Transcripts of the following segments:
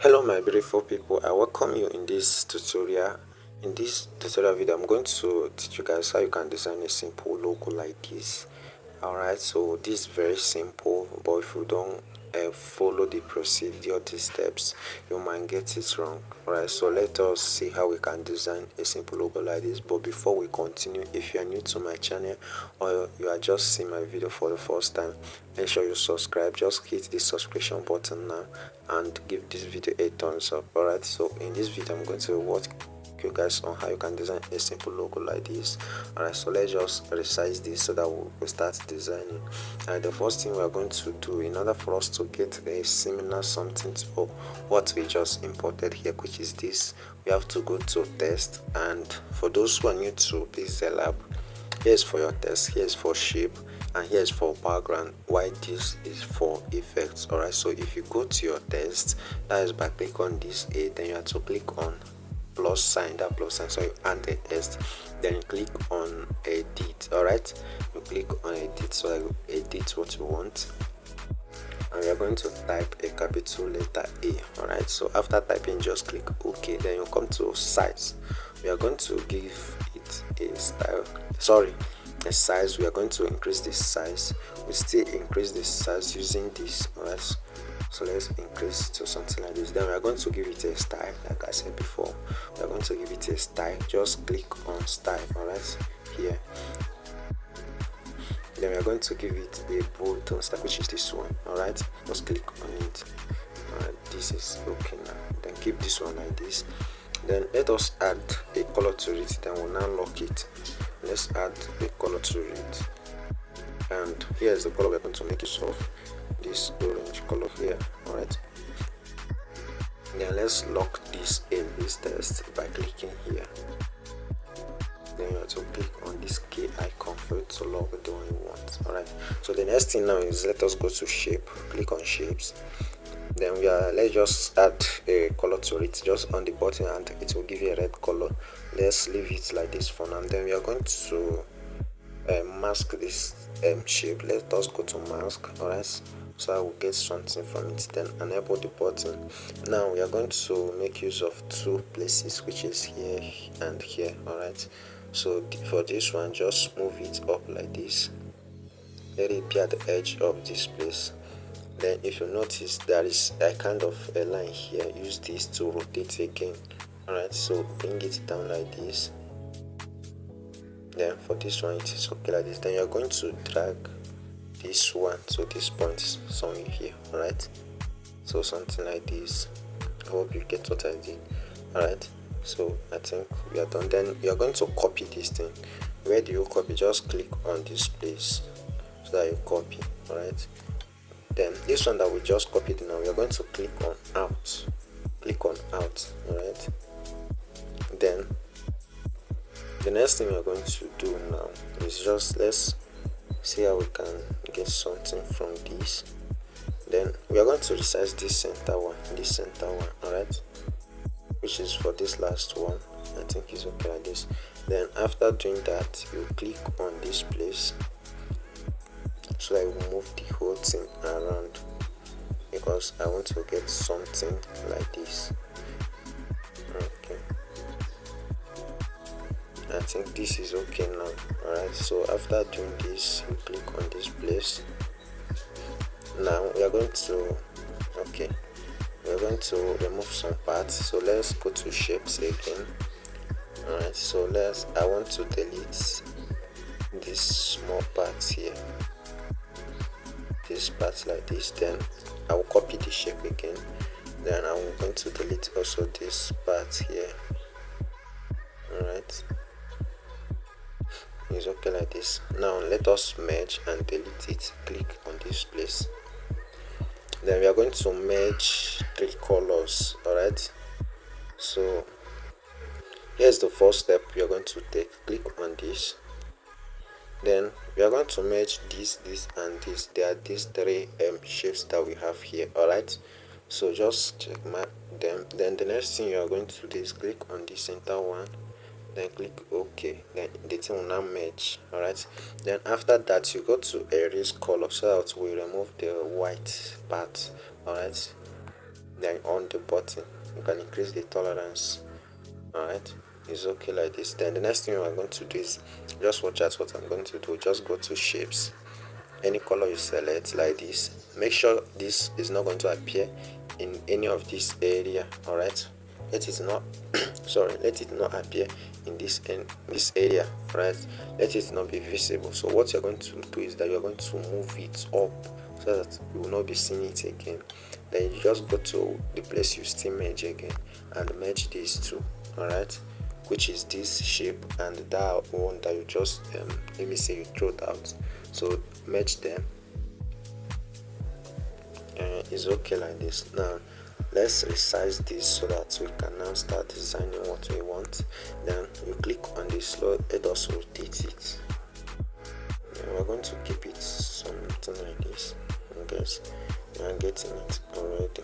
Hello my beautiful people, I welcome you in this tutorial. In this tutorial video, I'm going to teach you guys how you can design a simple logo like this. Alright, so this is very simple, but if you don't follow the procedure, the steps, you might get it wrong. Alright, so let us see how we can design a simple logo like this. But before we continue, if you are new to my channel or you are just seeing my video for the first time, make sure you subscribe. Just hit the subscription button now and give this video a thumbs up. Alright, so in this video I'm going to walk you guys on how you can design a simple logo like this. Alright, so let's just resize this so that we'll start designing. And the first thing we're going to do, in order for us to get a similar something to what we just imported here, which is this, we have to go to test. And for those who are new to PixelLab, here's for your test, here's for shape, and here's for background, why this is for effects. Alright, so if you go to your test, that is by click on this A, then you have to click on plus sign, that plus sign, so you add the test, then you click on edit. Alright, you click on edit, so you edit what you want, and we are going to type a capital letter A. Alright, so after typing, just click OK. Then you come to size. We are going to give it a style, a size. We are going to increase this size. We still increase this size using this. Alright, so let's increase to something like this. Then we are going to give it a style, like I said before. We are going to give it a style. Just click on style. Alright, here. Then we are going to give it a bold tone style, which is this one. Alright, just click on it. Alright, this is okay now. Then keep this one like this. Then let us add a color to it. Then we'll now lock it. Let's add a color to it. And here is the color we're going to make use of, this orange color here. Alright, then let's lock this in this test by clicking here. Then you have to click on this key icon for it to lock the one you want. Alright, so the next thing now is let us go to shape. Click on shapes. Then let's just add a color to it, just on the button, and it will give you a red color. Let's leave it like this for now. And then we are going to mask this shape. Let us go to mask. Alright, so I will get something from it. Then enable the button. Now we are going to make use of two places, which is here and here. Alright, so for this one, just move it up like this. Let it be at the edge of this place. Then if you notice, there is a kind of a line here. Use this to rotate again. Alright, so bring it down like this. Then for this one, it is okay like this. Then you're going to drag this one to this point somewhere here. Alright, so something like this. I hope you get what I did. Alright, so I think we are done. Then you're going to copy this thing. Where do you copy? Just click on this place so that you copy. Alright, then this one that we just copied now, we are going to click on out. Click on out. Alright, then the next thing we are going to do now is just, let's see how we can get something from this. Then we are going to resize this center one, alright, which is for this last one. I think it's okay like this. Then after doing that, you click on this place so that you move the whole thing around, because I want to get something like this. Okay, I think this is okay now. Alright, so after doing this, you click on this place. Now we are going to remove some parts. So let's go to shapes again. Alright, so I want to delete this small part here, this part like this. Then I will copy the shape again. Then I'm going to delete also this part here. Alright, it's okay like this. Now let us merge and delete it. Click on this place. Then we are going to merge three colors. Alright, so here's the first step we are going to take. Click on this. Then we are going to merge this and this. There are these three shapes that we have here. Alright, so just check mark them. Then the next thing you are going to do is click on the center one, then click OK. Then the thing will now merge. Alright, then after that you go to erase color so that we remove the white part. Alright, then on the button you can increase the tolerance. Alright, it's okay like this. Then the next thing we're going to do is just watch out what I'm going to do. Just go to shapes, any color you select like this. Make sure this is not going to appear in any of this area. Alright, let it not sorry, let it not appear in this area. Right, let it not be visible. So what you're going to do is that you're going to move it up so that you will not be seeing it again. Then you just go to the place you still merge again and merge these two. Alright, which is this shape and that one that you just let me say you throw it out. So merge them. It's okay like this. Now let's resize this so that we can now start designing what we want. Then you click on this, let us rotate it. And we're going to keep it something like this. I guess you are getting it already.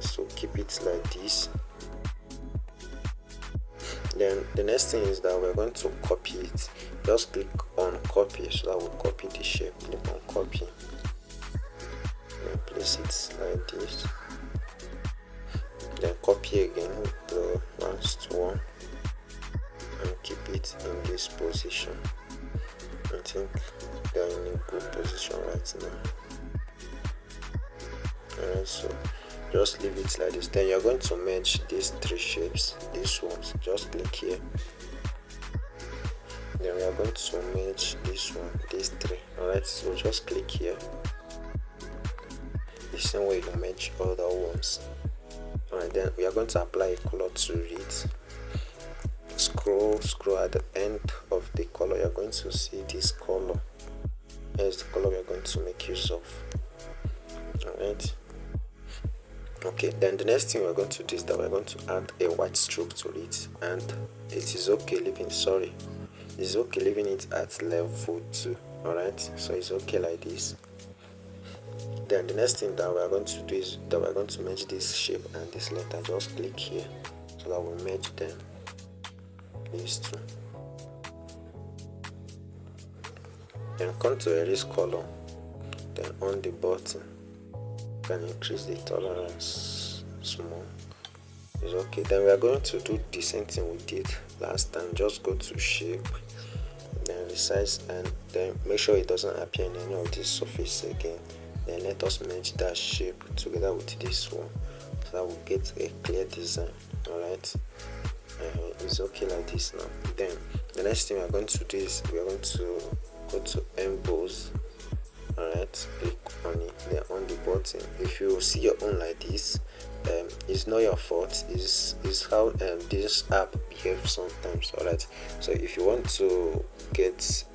So keep it like this. Then the next thing is that we're going to copy it. Just click on copy so that we'll copy the shape. Click on copy and place it like this. Then copy again the last one and keep it in this position. I think they're in a good position right now. Alright, so just leave it like this. Then you're going to merge these three shapes, these ones. Just click here. Then we are going to merge this one, these three. Alright, so just click here. The same way you merge other ones. Alright, then we are going to apply a color to it. Scroll at the end of the color. You're going to see this color. Here's the color we are going to make use of. Alright. Okay, then the next thing we're going to do is that we're going to add a white stroke to it, and it is okay leaving it at level 2. Alright, so it's okay like this. Then the next thing that we're going to do is that we're going to merge this shape and this letter. Just click here so that we merge them, these two. Then come to erase color. Then on the button can increase the tolerance small. It's okay. Then we are going to do the same thing we did last time. Just go to shape, then resize, and then make sure it doesn't appear in any of this surface again. Then let us merge that shape together with this one so that we get a clear design. Alright, it's okay like this now. Then the next thing we are going to do is we are going to go to emboss. Alright, click on it. Then on the button, if you see your own like this, it's not your fault. It's how this app behaves sometimes. Alright, so if you want to get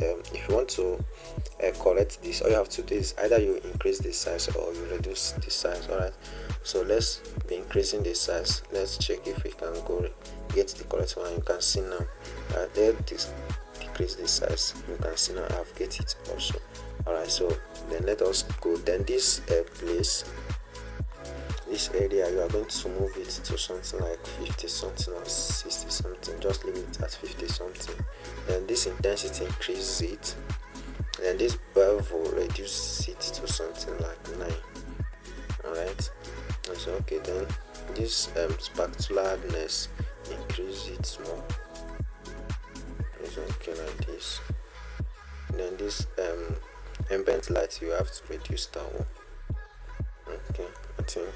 correct this, all you have to do is either you increase the size or you reduce the size. Alright, so let's be increasing the size. Let's check if we can go get the correct one. You can see now there this decrease the size. You can see now I've get it also. Alright, so then let us go. Then this place, this area, you are going to move it to something like 50 something or 60 something. Just leave it at 50 something. Then this intensity, increase it. Then this bevel, reduce it to something like 9. Alright, so okay. Then this spatula hardness, increase it more. It's okay like this. Then this ambient light, you have to reduce that one. Okay, I think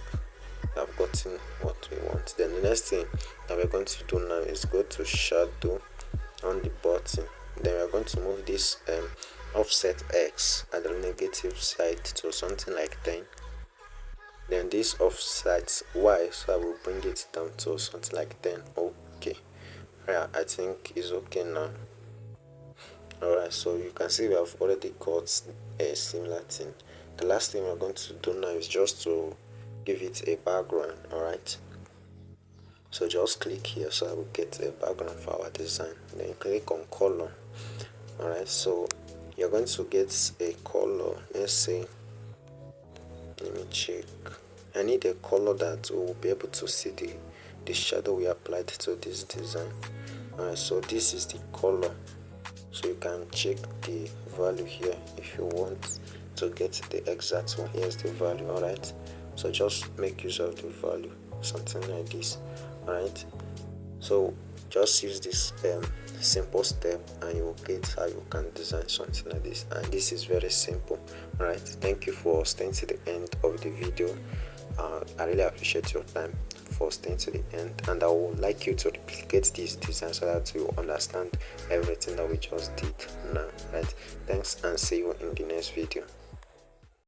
I've gotten what we want. Then the next thing that we're going to do now is go to shadow on the button. Then we're going to move this offset X at the negative side to something like 10. Then this offset Y, so I will bring it down to something like 10. Okay, yeah, I think it's okay now. Alright, so you can see we have already got a similar thing. The last thing we're going to do now is just to give it a background. Alright, so just click here so I will get a background for our design. Then click on color. Alright, so you're going to get a color. Let's say, let me check. I need a color that will be able to see the shadow we applied to this design. Alright, so this is the color. So you can check the value here if you want to get the exact one. Here's the value. All right, so just make use of the value, something like this. All right, so just use this simple step and you will get how you can design something like this. And this is very simple. All right, thank you for staying to the end of the video. I really appreciate your time for staying to the end, and I would like you to replicate this design so that you understand everything that we just did now. Right, thanks and see you in the next video.